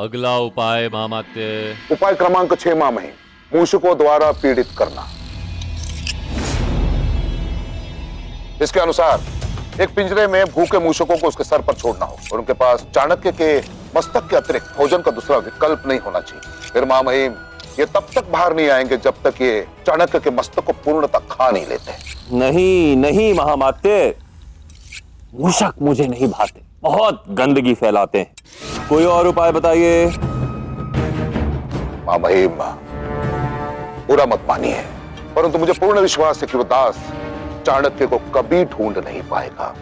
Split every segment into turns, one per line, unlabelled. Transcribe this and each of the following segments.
अगला उपाय महामात्य।
उपाय क्रमांक 6 मामहिम, मूषकों द्वारा पीड़ित करना। इसके अनुसार एक पिंजरे में भूखे मूषकों को उसके सर पर छोड़ना हो और उनके पास चाणक्य के मस्तक के अतिरिक्त भोजन का दूसरा विकल्प नहीं होना चाहिए। फिर महामहिम ये तब तक बाहर नहीं आएंगे जब तक ये चाणक्य के मस्तक को पूर्णतः खा नहीं लेते।
नहीं नहीं महामात्य, मूषक मुझे नहीं भाते, बहुत गंदगी फैलाते हैं। कोई और उपाय बताइए।
महामहिम बुरा मत मानिए, परंतु मुझे पूर्ण विश्वास है कि वो दास चाणक्य को कभी ढूंढ नहीं पाएगा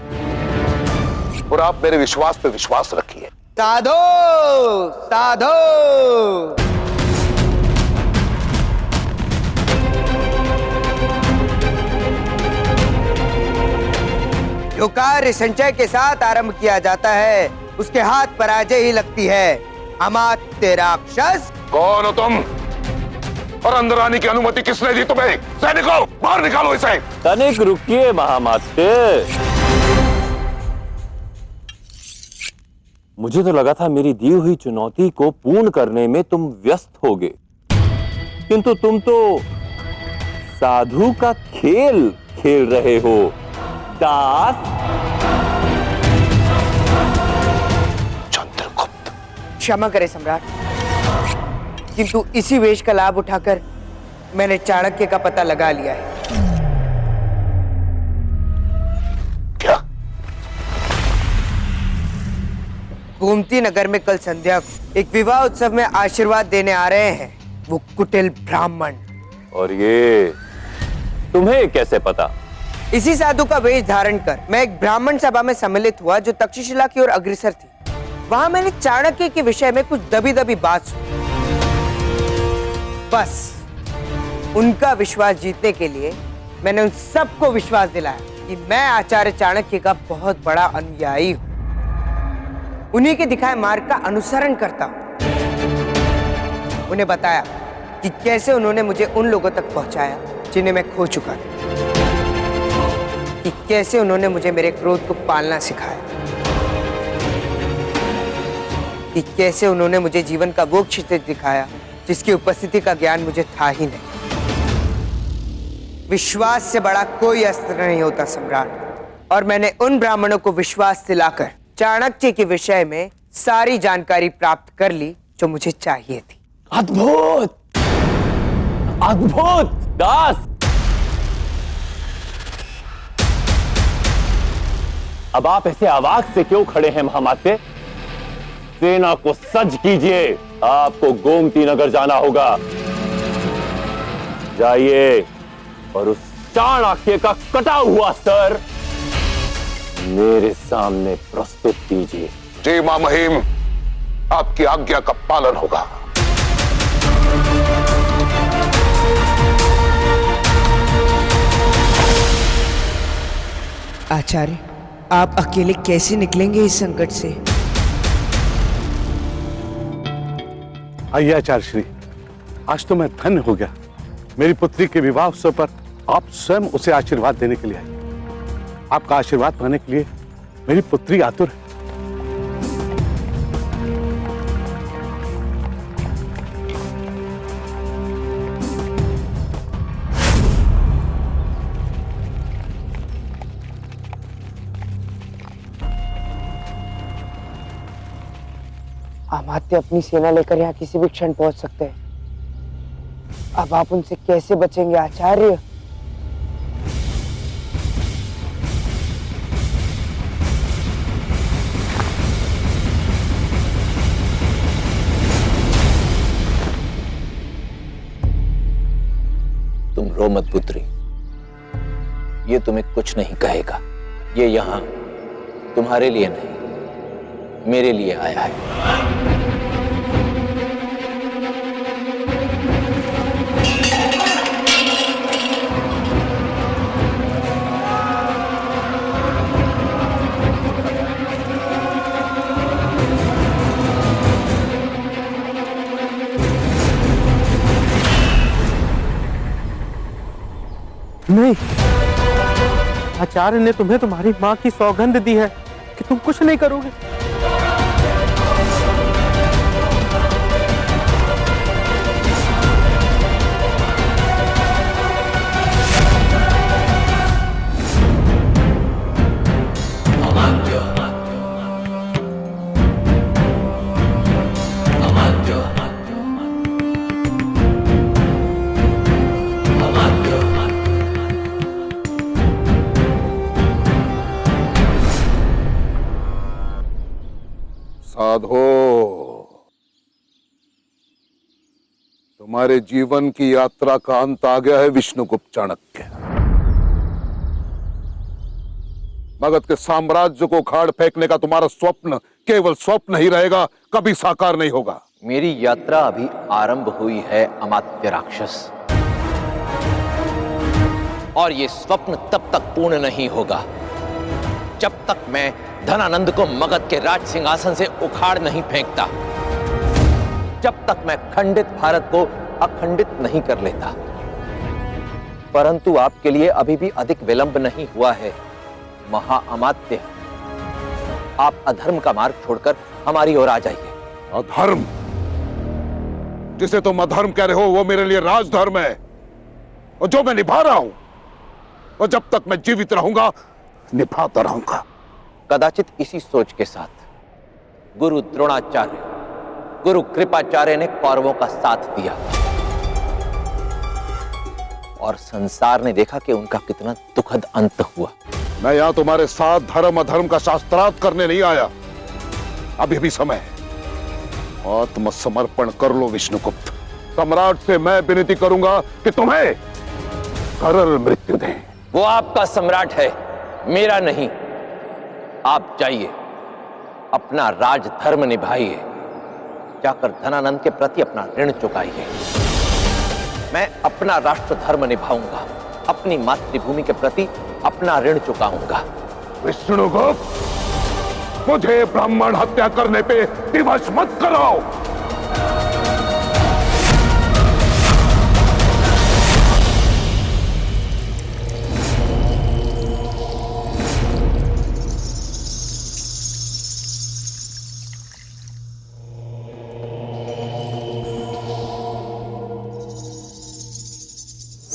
और आप मेरे विश्वास पे विश्वास रखिए।
साधो साधो। जो कार्य संचय के साथ आरंभ किया जाता है उसके हाथ पराजय ही लगती है। अमात्य राक्षस।
कौन हो तुम और अंदर आने की अनुमति किसने दी तुम्हें? सैनिकों बाहर निकालो इसे।
तनिक रुकिए महामात्य, मुझे तो लगा था मेरी दी हुई चुनौती को पूर्ण करने में तुम व्यस्त होगे, किंतु तुम तो साधु का खेल खेल रहे हो दास।
चंद्रगुप्त।
क्षमा करें सम्राट, किंतु इसी वेश का लाभ उठाकर मैंने चाणक्य का पता लगा लिया है।
क्या?
गोमती नगर में कल संध्या को एक विवाह उत्सव में आशीर्वाद देने आ रहे हैं वो कुटिल ब्राह्मण।
और ये तुम्हें कैसे पता?
इसी साधु का वेश धारण कर मैं एक ब्राह्मण सभा में सम्मिलित हुआ जो तक्षशिला की ओर अग्रसर थी। वहां मैंने चाणक्य के विषय में कुछ दबी दबी बात सुनी। बस उनका विश्वास जीतने के लिए मैंने उन सबको विश्वास दिलाया कि मैं आचार्य चाणक्य का बहुत बड़ा अनुयायी हूं, उन्हीं के दिखाए मार्ग का अनुसरण करता हूं। उन्हें बताया कि कैसे उन्होंने मुझे उन लोगों तक पहुंचाया जिन्हें मैं खो चुका था, कि कैसे उन्होंने मुझे मेरे क्रोध को पालना सिखाया, कि कैसे उन्होंने मुझे जीवन का वो क्षितिज दिखाया जिसकी उपस्थिति का ज्ञान मुझे था ही नहीं। विश्वास से बड़ा कोई अस्त्र नहीं होता सम्राट, और मैंने उन ब्राह्मणों को विश्वास दिलाकर चाणक्य के विषय में सारी जानकारी प्राप्त कर ली जो मुझे चाहिए थी।
अद्भुत अद्भुत दास। अब आप ऐसे अवाक से क्यों खड़े हैं महामात्य? सेना को सज्ज कीजिए, आपको गोमती नगर जाना होगा। जाइए और उस चाणक्य का कटा हुआ सर मेरे सामने प्रस्तुत कीजिए।
जी महामहिम, आपकी आज्ञा का पालन होगा।
आचार्य, आप अकेले कैसे निकलेंगे इस संकट से?
आइए आचार्य श्री, आज तो मैं धन्य हो गया। मेरी पुत्री के विवाह उत्सव पर आप स्वयं उसे आशीर्वाद देने के लिए आए। आपका आशीर्वाद पाने के लिए मेरी पुत्री आतुर है।
अमात्य अपनी सेना लेकर यहाँ किसी भी क्षण पहुंच सकते हैं। अब आप उनसे कैसे बचेंगे आचार्य?
तुम रो मत पुत्री, ये तुम्हें कुछ नहीं कहेगा। ये यहाँ तुम्हारे लिए नहीं, मेरे लिए आया है।
नहीं, आचार्य ने तुम्हें तुम्हारी मां की सौगंध दी है कि तुम कुछ नहीं करोगे।
साधो, तुम्हारे जीवन की यात्रा का अंत आ गया है विष्णुगुप्त चाणक्य। मगध के साम्राज्य को उखाड़ फेंकने का तुम्हारा स्वप्न केवल स्वप्न ही रहेगा, कभी साकार नहीं होगा।
मेरी यात्रा अभी आरंभ हुई है अमात्य राक्षस, और ये स्वप्न तब तक पूर्ण नहीं होगा जब तक मैं धनानंद को मगध के राज सिंहासन से उखाड़ नहीं फेंकता, जब तक मैं खंडित भारत को अखंडित नहीं कर लेता। परंतु आपके लिए अभी भी अधिक विलंब नहीं हुआ है महाअमात्य। आप अधर्म का मार्ग छोड़कर हमारी ओर आ जाइए।
अधर्म? जिसे तुम अधर्म कह रहे हो वो मेरे लिए राजधर्म है, और जो मैं निभा रहा हूं और जब तक मैं जीवित रहूंगा निभाता रहूंगा।
कदाचित इसी सोच के साथ गुरु द्रोणाचार्य, गुरु कृपाचार्य ने कौरवों का साथ दिया, और संसार ने देखा कि उनका कितना दुखद अंत हुआ।
मैं यहां तुम्हारे साथ धर्म अधर्म का शास्त्रार्थ करने नहीं आया। अभी भी समय है, आत्मसमर्पण कर लो विष्णुगुप्त। सम्राट से मैं विनती करूंगा कि तुम्हें सरल मृत्यु दें।
वो आपका सम्राट है, मेरा नहीं। आप जाइए, अपना राजधर्म निभाइए, जाकर धनानंद के प्रति अपना ऋण चुकाइए। मैं अपना राष्ट्र धर्म निभाऊंगा, अपनी मातृभूमि के प्रति अपना ऋण चुकाऊंगा।
विष्णुगुप्त, मुझे ब्राह्मण हत्या करने पे विवश मत कराओ।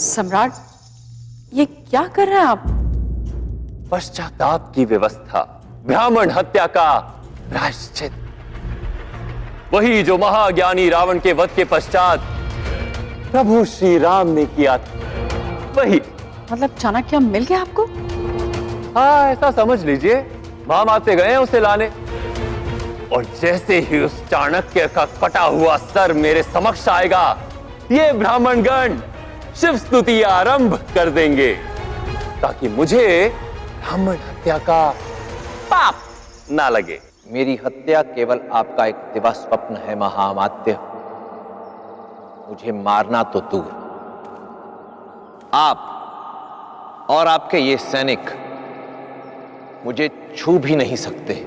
सम्राट, ये क्या कर रहे हैं आप?
पश्चाताप की व्यवस्था, ब्राह्मण हत्या का प्रायश्चित, वही जो महाज्ञानी रावण के वध के पश्चात प्रभु श्री राम ने किया था, वही।
मतलब चाणक्य मिल गया आपको?
हाँ, ऐसा समझ लीजिए। महामाते गए हैं उसे लाने, और जैसे ही उस चाणक्य का कटा हुआ सर मेरे समक्ष आएगा, ये ब्राह्मणगण शिव स्तुति आरंभ कर देंगे, ताकि मुझे ब्राह्मण हत्या का पाप ना लगे।
मेरी हत्या केवल आपका एक दिवा स्वप्न है महाअमात्य। मुझे मारना तो दूर, आप और आपके ये सैनिक मुझे छू भी नहीं सकते।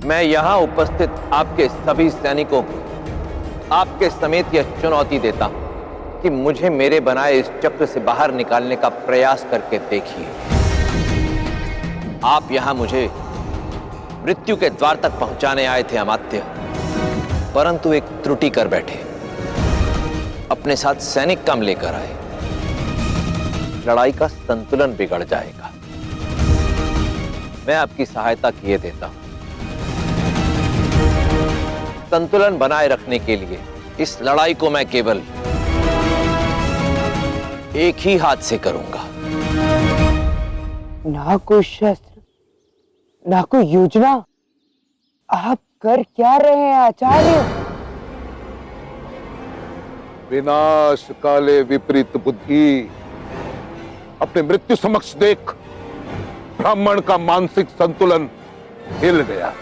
मैं यहां उपस्थित आपके सभी सैनिकों को आपके समेत यह चुनौती देता हूं कि मुझे मेरे बनाए इस चक्र से बाहर निकालने का प्रयास करके देखिए। आप यहां मुझे मृत्यु के द्वार तक पहुंचाने आए थे अमात्य, परंतु एक त्रुटि कर बैठे। अपने साथ सैनिक कम लेकर आए, लड़ाई का संतुलन बिगड़ जाएगा। मैं आपकी सहायता किए देता हूं। संतुलन बनाए रखने के लिए इस लड़ाई को मैं केवल एक ही हाथ से करूंगा।
ना कोई शस्त्र, ना कोई योजना, आप कर क्या रहे हैं आचार्य?
विनाश काले विपरीत बुद्धि। अपने मृत्यु समक्ष देख ब्राह्मण का मानसिक संतुलन हिल गया।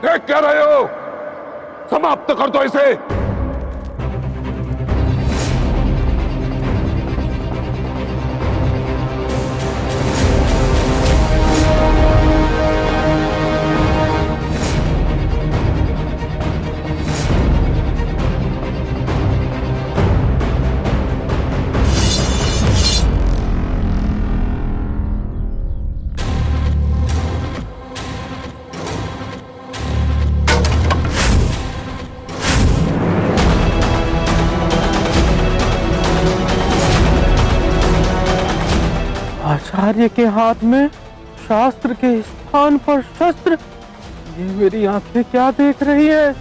देख क्या रहे हो? समाप्त कर दो इसे।
आचार्य के हाथ में शास्त्र के स्थान पर शस्त्र। ये मेरी आंखें क्या देख रही है?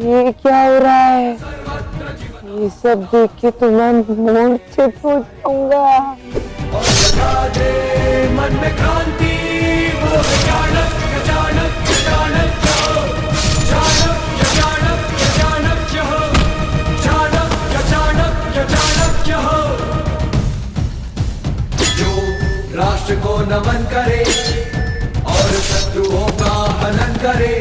ये क्या हो रहा है? ये सब देख के तो मैं मूर्छित हो जाऊंगा।
मन में क्रांति वो है चाणक्य चाणक्य चाणक्य चाणक्य चाणक्य चाणक्य हो चाणक्य चाणक्य चाणक्य हो जो राष्ट्र को नमन करे और शत्रुओं का हनन करे।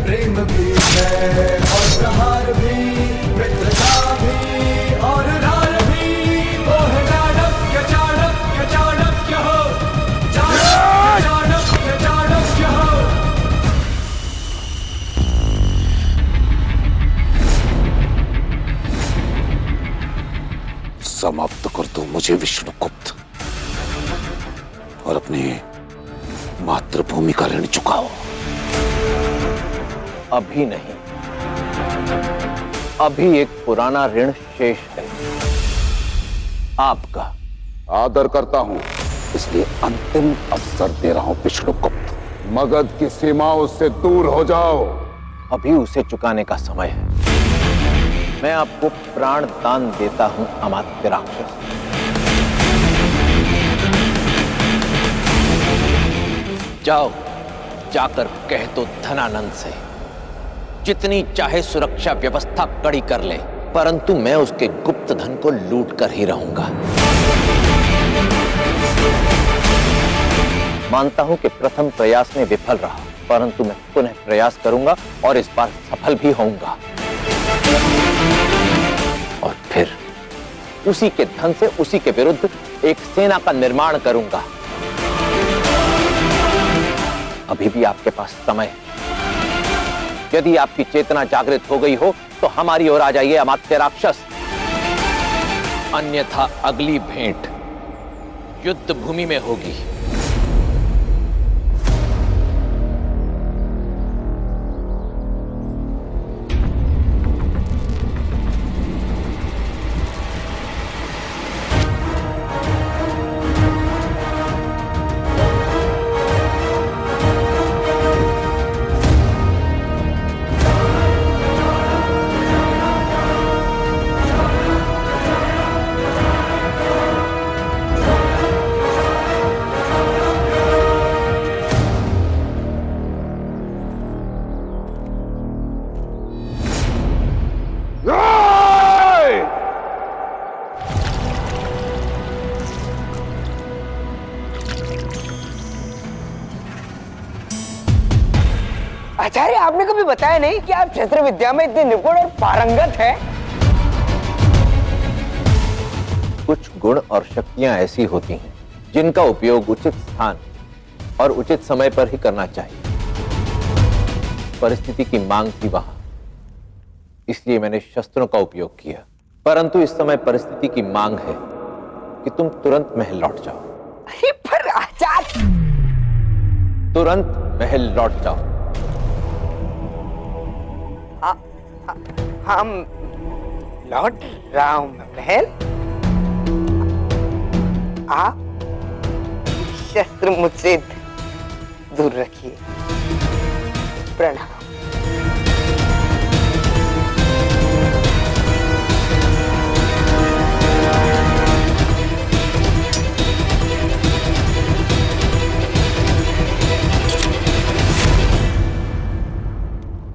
प्रेम भी है और प्रहार भी, मित्रता भी और रार भी। वो है चाणक्य चाणक्य चाणक्य हो चाणक्य चाणक्य चाणक्य हो।
समाप्त कर दो मुझे विष्णुगुप्त और अपनी मातृभूमि का ऋण चुकाओ।
अभी नहीं, अभी एक पुराना ऋण शेष है, आपका।
आदर करता हूं, इसलिए अंतिम अवसर दे रहा हूं विष्णुगुप्त। मगध की सीमाओं से दूर हो जाओ।
अभी उसे चुकाने का समय है। मैं आपको प्राण दान देता हूं अमात्य राक्षस। जाओ, जाकर कह दो धनानंद से जितनी चाहे सुरक्षा व्यवस्था कड़ी कर ले, परंतु मैं उसके गुप्त धन को लूट कर ही रहूंगा। मानता हूं कि प्रथम प्रयास में विफल रहा, परंतु मैं पुनः प्रयास करूंगा और इस बार सफल भी होऊंगा। और फिर उसी के धन से उसी के विरुद्ध एक सेना का निर्माण करूंगा। अभी भी आपके पास समय है। यदि आपकी चेतना जागृत हो गई हो तो हमारी ओर आ जाइए अमात्य राक्षस, अन्यथा अगली भेंट युद्ध भूमि में होगी।
आचार्य, आपने कभी बताया नहीं कि आप शस्त्र विद्या में इतने निपुण और पारंगत हैं।
कुछ गुण और शक्तियां ऐसी होती हैं जिनका उपयोग उचित स्थान और उचित समय पर ही करना चाहिए। परिस्थिति की मांग थी वहां, इसलिए मैंने शस्त्रों का उपयोग किया। परंतु इस समय परिस्थिति की मांग है कि तुम तुरंत महल लौट जाओ।
अरे पर आचार्य,
तुरंत महल लौट जाओ।
हम लौट रहा हूं महल। आप शस्त्र मुझसे दूर रखिए। प्रणाम।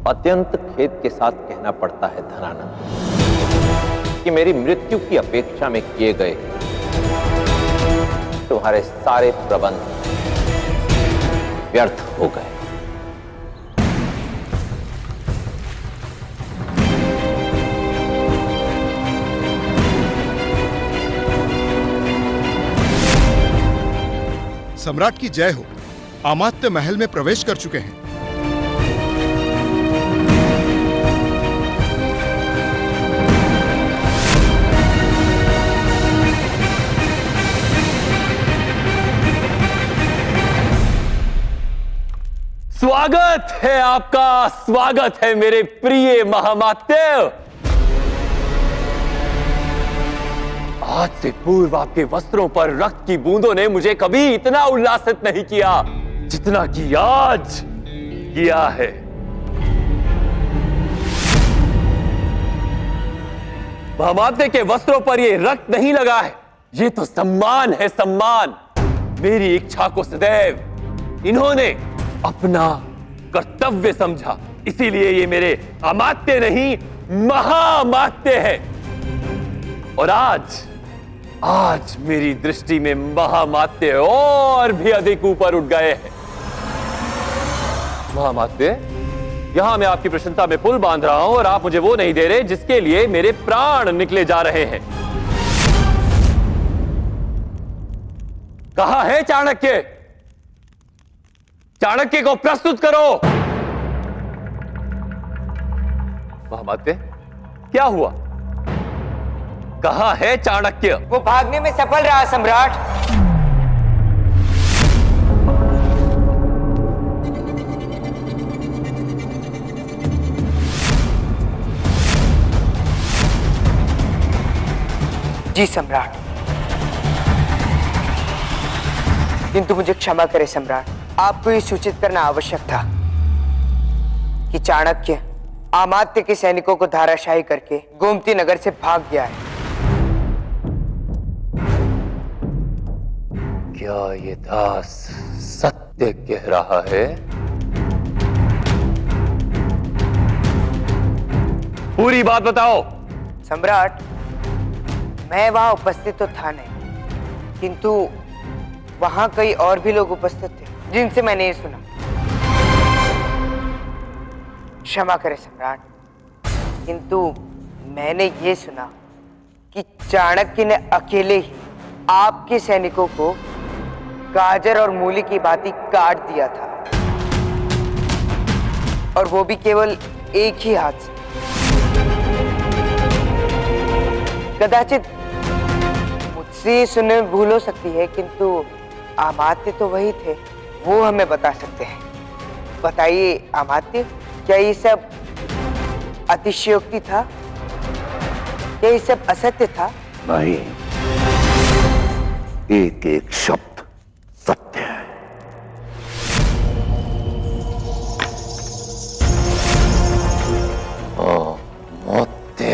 अत्यंत खेद के साथ कहना पड़ता है धनानंद कि मेरी मृत्यु की अपेक्षा में किए गए तुम्हारे सारे प्रबंध व्यर्थ हो गए।
सम्राट की जय हो। अमात्य महल में प्रवेश कर चुके हैं।
स्वागत है आपका, स्वागत है मेरे प्रिय महामात्य। आज से पूर्व आपके वस्त्रों पर रक्त की बूंदों ने मुझे कभी इतना उल्लासित नहीं किया जितना कि आज किया है। महामात्य के वस्त्रों पर यह रक्त नहीं लगा है, ये तो सम्मान है, सम्मान। मेरी इच्छा को सदैव इन्होंने अपना कर्तव्य समझा, इसीलिए ये मेरे अमात्य नहीं महामात्य है। और आज मेरी दृष्टि में महामात्य और भी अधिक ऊपर उठ गए हैं। महामात्य, यहां मैं आपकी प्रशंसा में पुल बांध रहा हूं और आप मुझे वो नहीं दे रहे जिसके लिए मेरे प्राण निकले जा रहे हैं। कहां है चाणक्य? चाणक्य को प्रस्तुत करो। महामात्य, क्या हुआ? कहां है चाणक्य?
वो भागने में सफल रहा सम्राट। जी सम्राट, किंतु मुझे क्षमा करें सम्राट, आपको ये सूचित करना आवश्यक था कि चाणक्य अमात्य के सैनिकों को धाराशायी करके गोमती नगर से भाग गया है।
क्या ये दास सत्य कह रहा है? पूरी बात बताओ।
सम्राट, मैं वहां उपस्थित तो था नहीं, किंतु वहां कई और भी लोग उपस्थित थे जिनसे मैंने ये सुना। क्षमा करें सम्राट, किंतु मैंने ये सुना कि चाणक्य ने अकेले ही आपके सैनिकों को गाजर और मूली की भांति काट दिया था, और वो भी केवल एक ही हाथ से। कदाचित मुझसे सुनने में भूल हो सकती है, किंतु अमात्य तो वही थे, वो हमें बता सकते हैं। बताइए अमात्य, क्या ये सब अतिशयोक्ति था? क्या ये सब असत्य था?
नहीं, एक एक शब्द सत्य है।
अमात्य,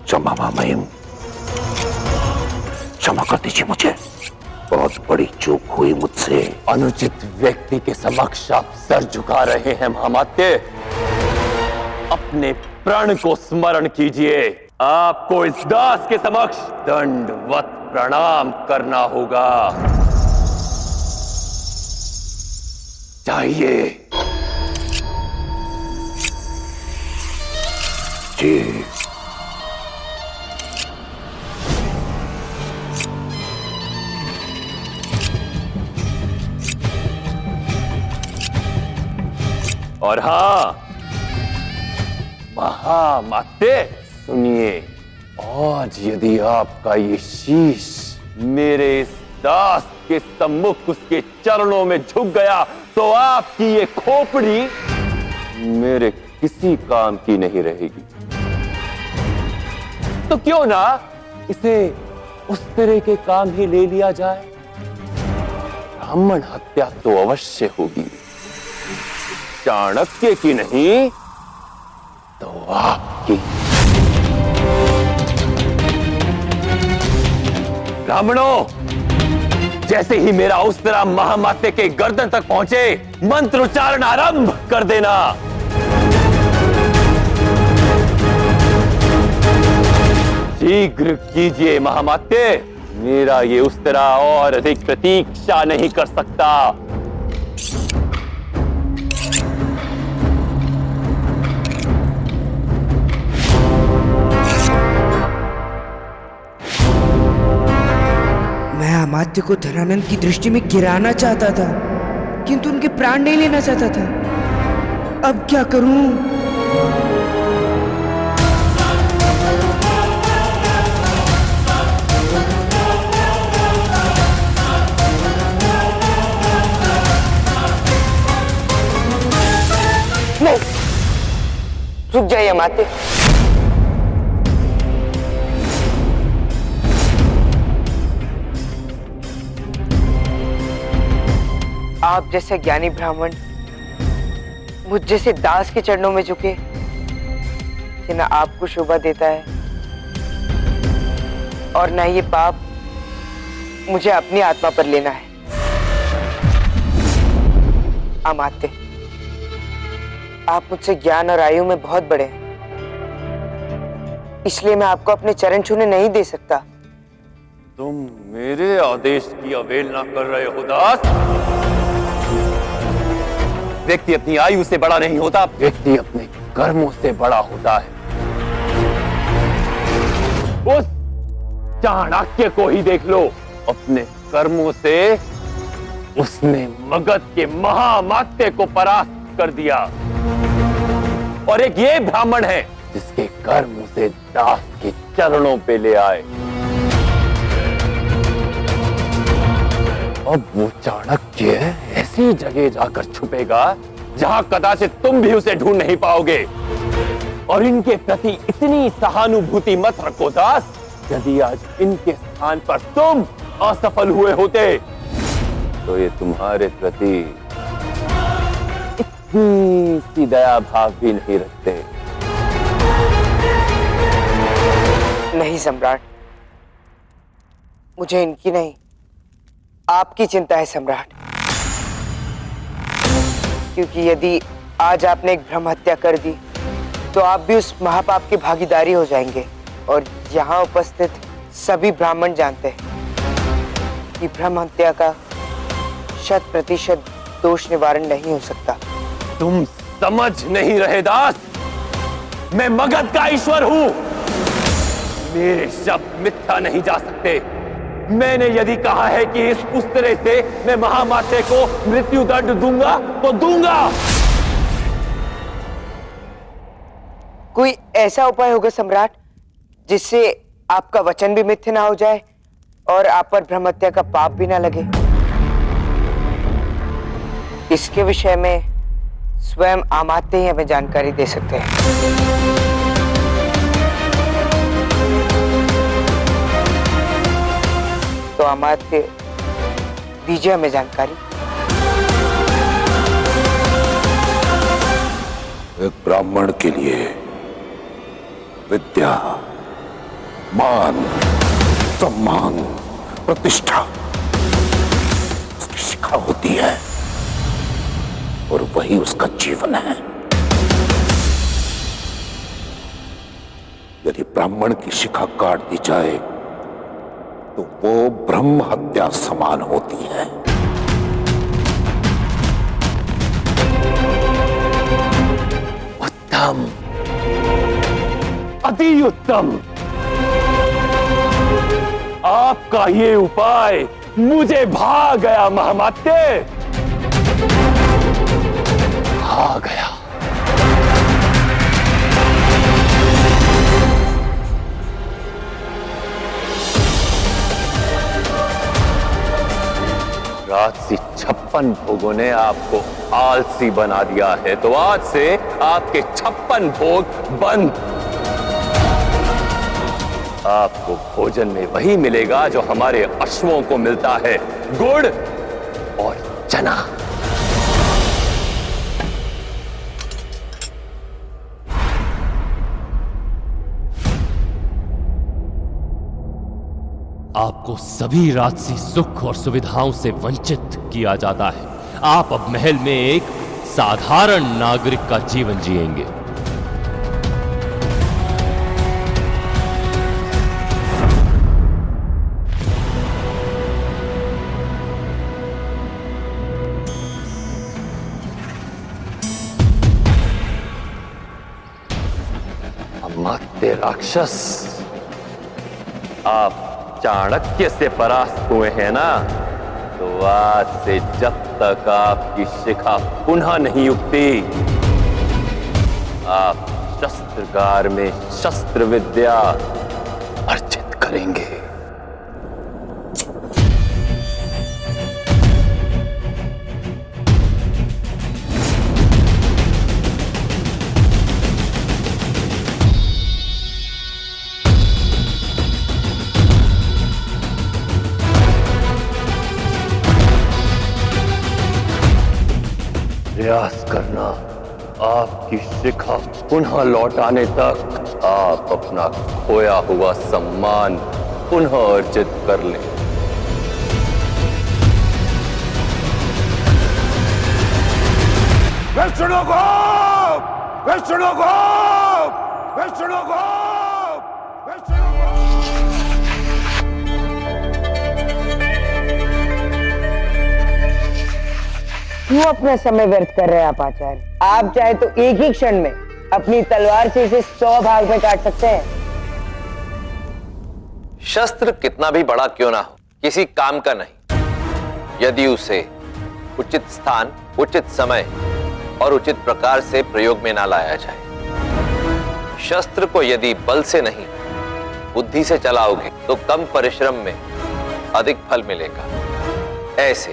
क्षमा महिम, क्षमा कर दीजिए मुझे, बहुत बड़ी चूक हुई मुझसे।
अनुचित व्यक्ति के समक्ष आप सर झुका रहे हैं महामात्य। अपने प्रण को स्मरण कीजिए। आपको इस दास के समक्ष दंडवत प्रणाम करना होगा। चाहिए
जी।
और हाँ महामात्य, सुनिए, आज यदि आपका ये शीश मेरे इस दास के सम्मुख उसके चरणों में झुक गया तो आपकी ये खोपड़ी मेरे किसी काम की नहीं रहेगी। तो क्यों ना इसे उस तरह के काम ही ले लिया जाए। ब्राह्मण हत्या तो अवश्य होगी, चाणक्य की नहीं तो आपकी। ब्राह्मणों, जैसे ही मेरा उस तरह महामात्य के गर्दन तक पहुंचे, मंत्र उच्चारण आरंभ कर देना। शीघ्र कीजिए महामात्य, मेरा ये उस तरह और अधिक प्रतीक्षा नहीं कर सकता।
मैं अमात्य को धनानंद की दृष्टि में गिराना चाहता था, किंतु उनके प्राण नहीं लेना चाहता था। अब क्या करूं? नहीं, रुक जाइए अमात्य। आप जैसे ज्ञानी ब्राह्मण मुझ जैसे दास के चरणों में झुके, ये ना आपको शोभा देता है और ना ये पाप मुझे अपनी आत्मा पर लेना है। अमात्य, आप मुझसे ज्ञान और आयु में बहुत बड़े हैं, इसलिए मैं आपको अपने चरण छूने नहीं दे सकता।
तुम मेरे आदेश की अवहेलना कर रहे हो दास। व्यक्ति अपनी आयु से बड़ा नहीं होता, व्यक्ति अपने कर्मों से बड़ा होता है। उस चाणक्य को ही देख लो, अपने कर्मों से उसने मगध के महामात्य को परास्त कर दिया। और एक ये ब्राह्मण है जिसके कर्म उसे दास के चरणों पे ले आए। अब वो चाणक्य ऐसी जगह जाकर छुपेगा जहां कदाचित तुम भी उसे ढूंढ नहीं पाओगे। और इनके प्रति इतनी सहानुभूति मत रखो दास। यदि आज इनके स्थान पर तुम असफल हुए होते तो ये तुम्हारे प्रति इतनी सी दया भाव भी नहीं रखते।
नहीं सम्राट, मुझे इनकी नहीं, आपकी चिंता है सम्राट। क्योंकि यदि आज आपने एक ब्रह्म हत्या कर दी तो आप भी उस महापाप की भागीदारी हो जाएंगे। और यहाँ उपस्थित सभी ब्राह्मण जानते हैं कि ब्रह्म हत्या का 100% दोष निवारण नहीं हो सकता।
तुम समझ नहीं रहे दास, मैं मगध का ईश्वर हूं। मेरे शब्द मिथ्या नहीं जा सकते। मैंने यदि कहा है कि उस तरह से मैं महामात्य को मृत्यु दंड दूंगा तो दूंगा।
कोई ऐसा उपाय होगा सम्राट जिससे आपका वचन भी मिथ्या ना हो जाए और आप पर ब्रह्म हत्या का पाप भी ना लगे? इसके विषय में स्वयं अमात्य ही हमें जानकारी दे सकते हैं। तो अमात्य दीजिए हमें जानकारी।
एक ब्राह्मण के लिए विद्या, मान, सम्मान, प्रतिष्ठा उसकी शिखा होती है और वही उसका जीवन है। यदि ब्राह्मण की शिखा काट दी जाए तो वो ब्रह्म हत्या समान होती है।
उत्तम, अति उत्तम। आपका ये उपाय मुझे भा गया महामात्य, भा गया। राजसी 56 भोगों ने आपको आलसी बना दिया है, तो आज से आपके 56 भोग बंद। आपको भोजन में वही मिलेगा जो हमारे अश्वों को मिलता है, गुड़ और चना।
आपको सभी राजसी सुख और सुविधाओं से वंचित किया जाता है। आप अब महल में एक साधारण नागरिक का जीवन जिएंगे।
राक्षस, आप चाणक्य से परास्त हुए हैं ना, तो आज से जब तक आपकी शिखा पुनः नहीं उगती, आप शस्त्रगार में शस्त्र विद्या अर्जित करेंगे। प्रयास करना, आपकी शिखा पुनः लौट आने तक आप अपना खोया हुआ सम्मान पुनः अर्जित कर लें।
विष्णुगुप्त! विष्णुगुप्त! विष्णुगुप्त! विष्णुगुप्त!
क्यों अपना समय व्यर्थ कर रहे हैं आप आचार्य? आप चाहे तो एक ही क्षण में अपनी तलवार से इसे 100 भाग में काट सकते हैं।
शस्त्र कितना भी बड़ा क्यों ना हो, किसी काम का नहीं, यदि उसे उचित स्थान, उचित समय और उचित प्रकार से प्रयोग में ना लाया जाए। शस्त्र को यदि बल से नहीं, बुद्धि से चलाओगे तो कम परिश्रम में अधिक फल मिलेगा। ऐसे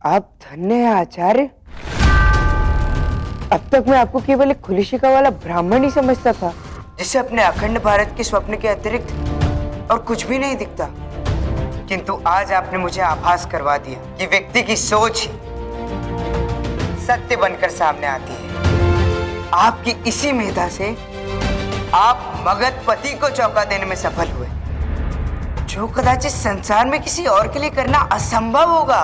आप धन्य हैं आचार्य। अब तक मैं आपको केवल एक खुली शिखा वाला ब्राह्मण ही समझता था, जिसे अपने अखंड भारत के स्वप्न के अतिरिक्त और कुछ भी नहीं दिखता। किंतु आज आपने मुझे आभास करवा दिया कि व्यक्ति की सोच ही सत्य बनकर सामने आती है। आपकी इसी मेधा से आप मगधपति को चौंका देने में सफल हुए, जो कदाचित संसार में किसी और के लिए करना असंभव होगा।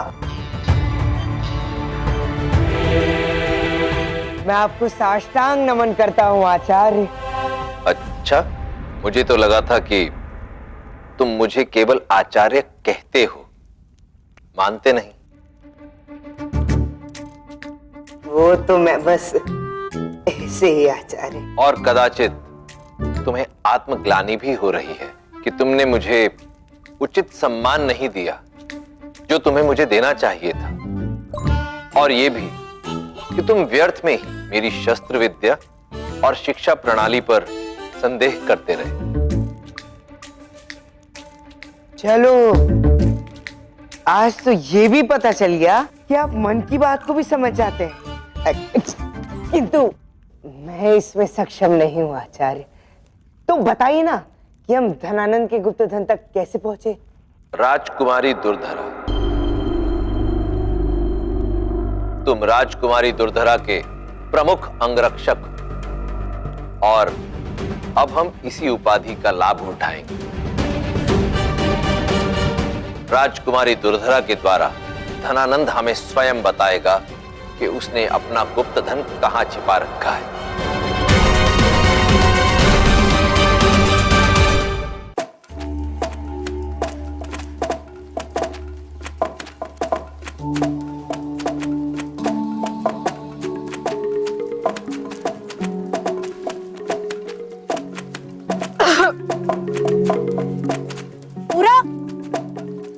मैं आपको साष्टांग नमन करता हूं आचार्य।
अच्छा, मुझे तो लगा था कि तुम मुझे केवल आचार्य कहते हो, मानते नहीं।
वो तो मैं बस ऐसे ही आचार्य।
और कदाचित तुम्हें आत्मग्लानि भी हो रही है कि तुमने मुझे उचित सम्मान नहीं दिया जो तुम्हें मुझे देना चाहिए था, और ये भी कि तुम व्यर्थ में ही मेरी शस्त्र विद्या और शिक्षा प्रणाली पर संदेह करते रहे।
चलो, आज तो ये भी पता चल गया कि आप मन की बात को भी समझ जाते हैं, किंतु मैं इसमें सक्षम नहीं हूं आचार्य। तो बताइए ना कि हम धनानंद के गुप्त धन तक कैसे पहुंचे?
राजकुमारी दुर्धरा, तुम राजकुमारी दुर्धरा के प्रमुख अंगरक्षक हो, और अब हम इसी उपाधि का लाभ उठाएंगे। राजकुमारी दुर्धरा के द्वारा धनानंद हमें स्वयं बताएगा कि उसने अपना गुप्त धन कहां छिपा रखा है।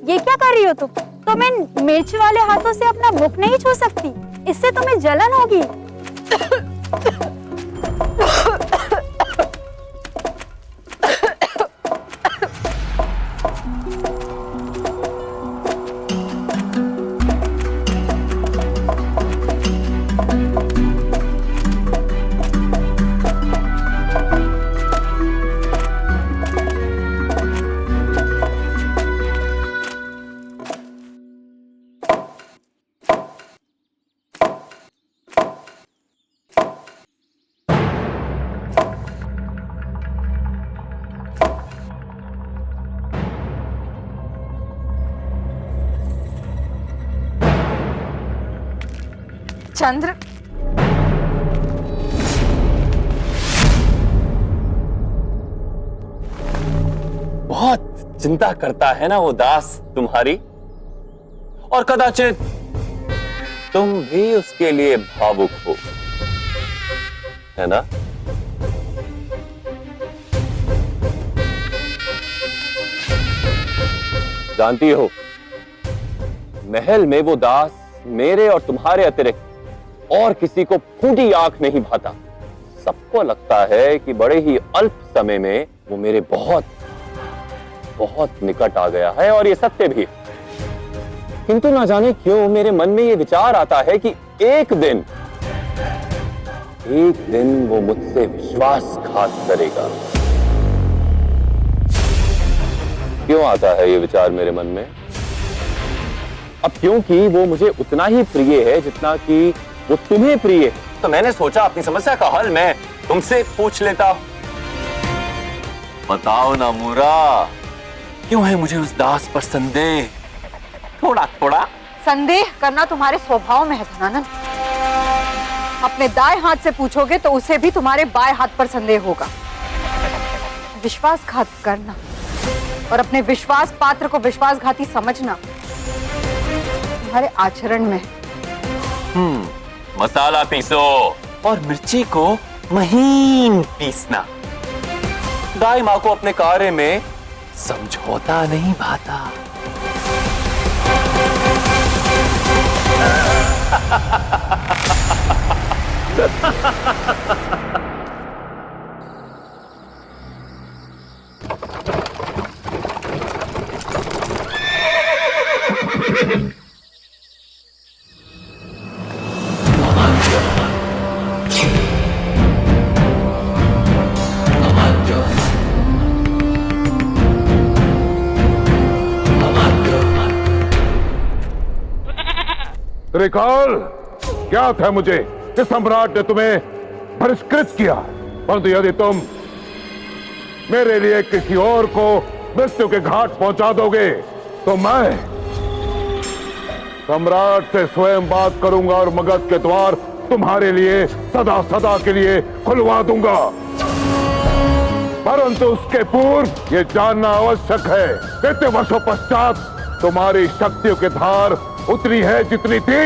ये क्या कर रही हो तुम? तो मैं मिर्च वाले हाथों से अपना मुख नहीं छू सकती, इससे तुम्हें जलन होगी।
चंद्र,
बहुत चिंता करता है ना वो दास तुम्हारी, और कदाचित तुम भी उसके लिए भावुक हो, है ना? जानती हो, महल में वो दास मेरे और तुम्हारे अतिरिक्त और किसी को फूटी आंख नहीं भाता। सबको लगता है कि बड़े ही अल्प समय में वो मेरे बहुत बहुत निकट आ गया है, और ये सत्य भी। किंतु ना जाने क्यों मेरे मन में ये विचार आता है कि एक दिन वो मुझसे विश्वासघात करेगा। क्यों आता है ये विचार मेरे मन में? अब क्योंकि वो मुझे उतना ही प्रिय है जितना कि वो तुम्हें प्रिय है, तो मैंने सोचा अपनी समस्या का हल मैं तुमसे पूछ लेता हूं। बताओ ना मूरा, क्यों है मुझे उस दास पर संदेह? थोड़ा थोड़ा
संदेह करना तुम्हारे स्वभाव में है धनानंद। अपने दाएं हाथ से पूछोगे तो उसे भी तुम्हारे बाएं हाथ पर संदेह होगा। विश्वासघात करना और अपने विश्वास पात्र को विश्वासघाती समझना तुम्हारे आचरण में है।
मसाला पीसो और मिर्ची को महीन पीसना। दाई माँ को अपने कार्य में समझौता नहीं भाता।
त्रिकाल, क्या था मुझे कि सम्राट ने तुम्हें बहिष्कृत किया, परंतु यदि तुम मेरे लिए किसी और को मृत्यु के घाट पहुंचा दोगे तो मैं सम्राट से स्वयं बात करूंगा और मगध के द्वार तुम्हारे लिए सदा सदा के लिए खुलवा दूंगा। परंतु उसके पूर्व ये जानना आवश्यक है कि इतने वर्षों पश्चात तुम्हारी शक्तियों की धार उतनी है जितनी थी।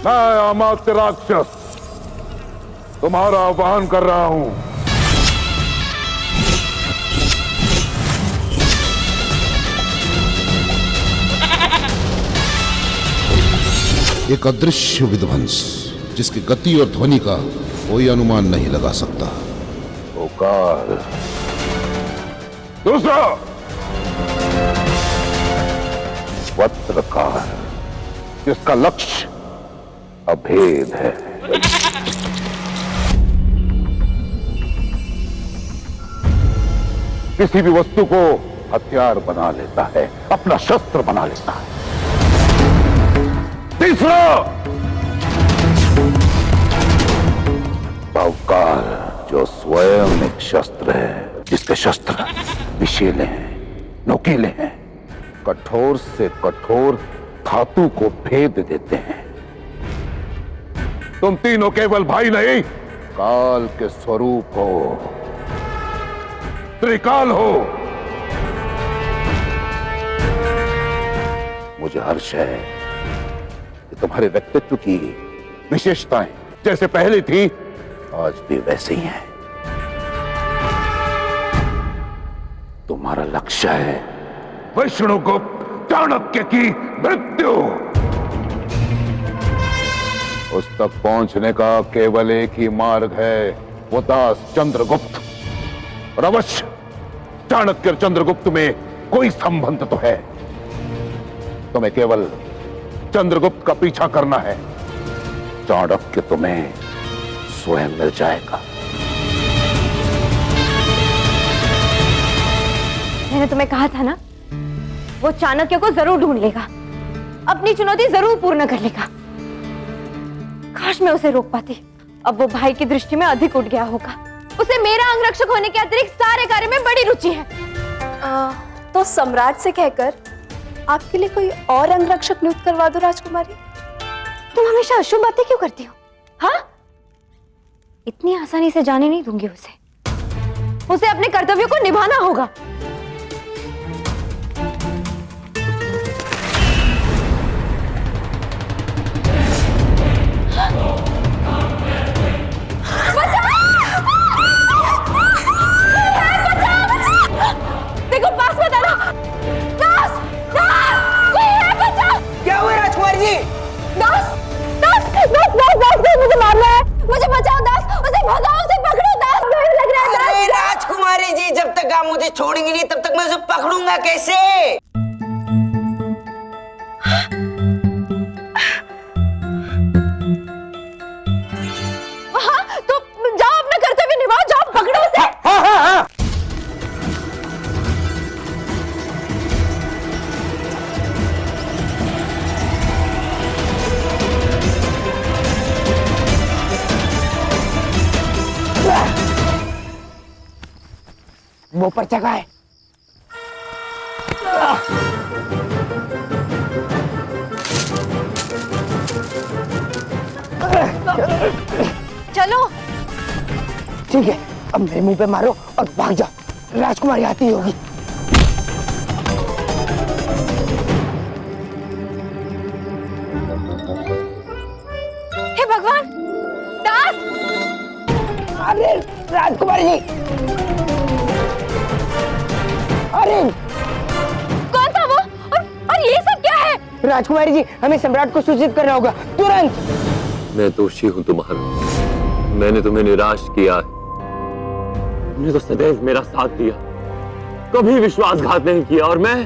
मैं अमात्य राक्षस तुम्हारा आह्वान कर रहा हूं।
एक अदृश्य विध्वंस जिसकी गति और ध्वनि का कोई अनुमान नहीं लगा सकता।
ओकार। दूसरा वस्त्रकार, जिसका लक्ष्य अभेद है। किसी भी वस्तु को हथियार बना लेता है, अपना शस्त्र बना लेता है। तीसरा बाहुकार, जो स्वयं एक शस्त्र है, जिसके शस्त्र विषैले हैं, नुकीले हैं, कठोर से कठोर धातु को भेद देते हैं। तुम तीनों केवल भाई नहीं, काल के स्वरूप हो, त्रिकाल हो। मुझे हर्ष है कि तुम्हारे व्यक्तित्व की विशेषताएं जैसे पहले थी आज भी वैसे ही हैं। तुम्हारा लक्ष्य है विष्णुगुप्त चाणक्य की मृत्यु। उस तक पहुंचने का केवल एक ही मार्ग है, वो दास चंद्रगुप्त। और अवश्य चाणक्य और चंद्रगुप्त में कोई संबंध तो है। तुम्हें केवल चंद्रगुप्त का पीछा करना है, चाणक्य तुम्हें स्वयं मिल जाएगा।
मैंने तुम्हें कहा था ना, वो चाणक्य को जरूर ढूंढ लेगा, अपनी चुनौती जरूर पूर्ण कर लेगा। काश मैं उसे रोक पाती। अब वो भाई की दृष्टि में अधिक उठ गया होगा। उसे मेरा अंगरक्षक होने के अतिरिक्त सारे कार्य में बड़ी रुचि है।
तो सम्राट से कहकर आपके लिए कोई और अंगरक्षक नियुक्त करवा दो राजकुमारी।
तुम हमेशा अशुभ बातें क्यों करती हो? हाँ, इतनी आसानी से जाने नहीं दूंगी उसे। उसे अपने कर्तव्यों को निभाना होगा। देखो पास मत आना। दास, दास, कोई है, बचाओ।
क्या हुआ राजकुमार जी?
दास, दास, दास, दास, दास, मुझे मारना है, मुझे बचाओ दास, उसे भगाओ, उसे पकड़ो दास, डर लग रहा है दास।
अरे राजकुमारी जी, जब तक आप मुझे छोड़ेंगी नहीं तब तक मैं उसे पकड़ूंगा कैसे?
हाँ, तो जाओ अपना कर्तव्य निभाओ, जाओ पकड़ो उसे।
हाँ। वो पर्चा कहाँ है?
चलो।
ठीक है, अब मेरे मुंह पे मारो और भाग जाओ, राजकुमारी आती होगी।
हे भगवान, दास!
अरे राजकुमारी जी! अरे
कौन था वो? और ये सब क्या है?
राजकुमारी जी, हमें सम्राट को सूचित करना होगा तुरंत।
मैं दोषी हूं तुम्हारा। मैंने तुम्हें निराश किया है। तुमने तो सदैव मेरा साथ दिया, कभी विश्वासघात नहीं किया, और मैं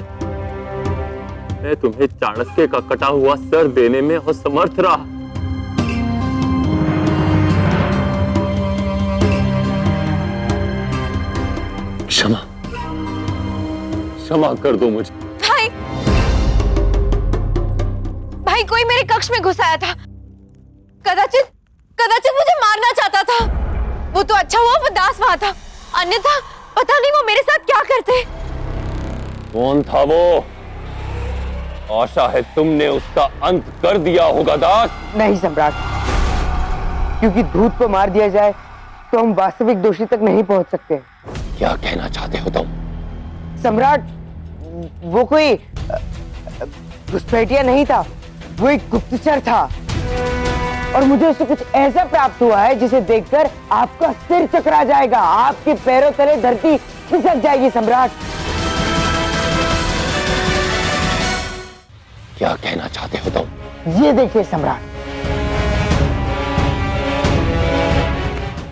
तुम्हें चाणक्य का कटा हुआ सर देने में असमर्थ रहा। क्षमा, क्षमा कर दो मुझे।
भाई, भाई कोई मेरे कक्ष में घुस आया था। कदाचित मुझे मारना चाहता था। वो तो अच्छा हुआ वो दास वहां था, अन्यथा पता नहीं वो मेरे साथ क्या करते।
कौन था वो? आशा है तुमने उसका अंत कर दिया होगा दास।
नहीं सम्राट, क्योंकि धूत को मार दिया जाए तो हम वास्तविक दोषी तक नहीं पहुंच सकते।
क्या कहना चाहते हो तुम?
सम्राट, वो कोई घुसपैठिया नहीं था, वो एक गुप्तचर था, और मुझे उससे कुछ ऐसा प्राप्त हुआ है जिसे देखकर आपका सिर चकरा जाएगा, आपके पैरों तले धरती खिसक जाएगी सम्राट।
क्या कहना चाहते हो तुम?
ये देखिए सम्राट,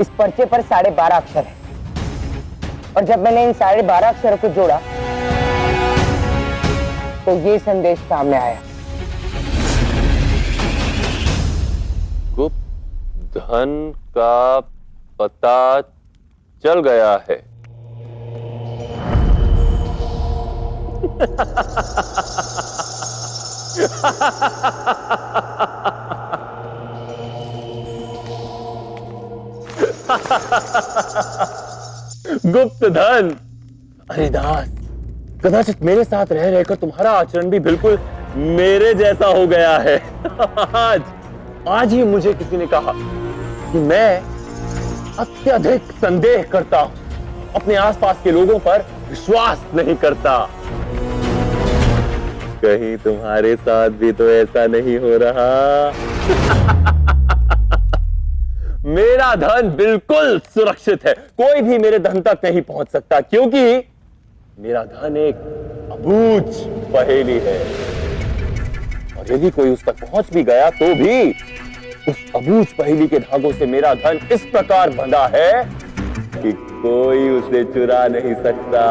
इस पर्चे पर 12.5 अक्षर है, और जब मैंने इन 12.5 अक्षरों को जोड़ा तो ये संदेश सामने आया।
गुप्त धन का पता चल गया है। गुप्त धन। अरे दास, कदाचित मेरे साथ रह रहकर तुम्हारा आचरण भी बिल्कुल मेरे जैसा हो गया है। आज ही मुझे किसी ने कहा कि मैं अत्यधिक संदेह करता हूं, अपने आसपास के लोगों पर विश्वास नहीं करता। कहीं तुम्हारे साथ भी तो ऐसा नहीं हो रहा? मेरा धन बिल्कुल सुरक्षित है, कोई भी मेरे धन तक नहीं पहुंच सकता, क्योंकि मेरा धन एक अबूझ पहेली है, और यदि कोई उस तक पहुंच भी गया तो भी उस अबूझ पहेली के धागों से मेरा धन इस प्रकार बंधा है कि कोई उसे चुरा नहीं सकता।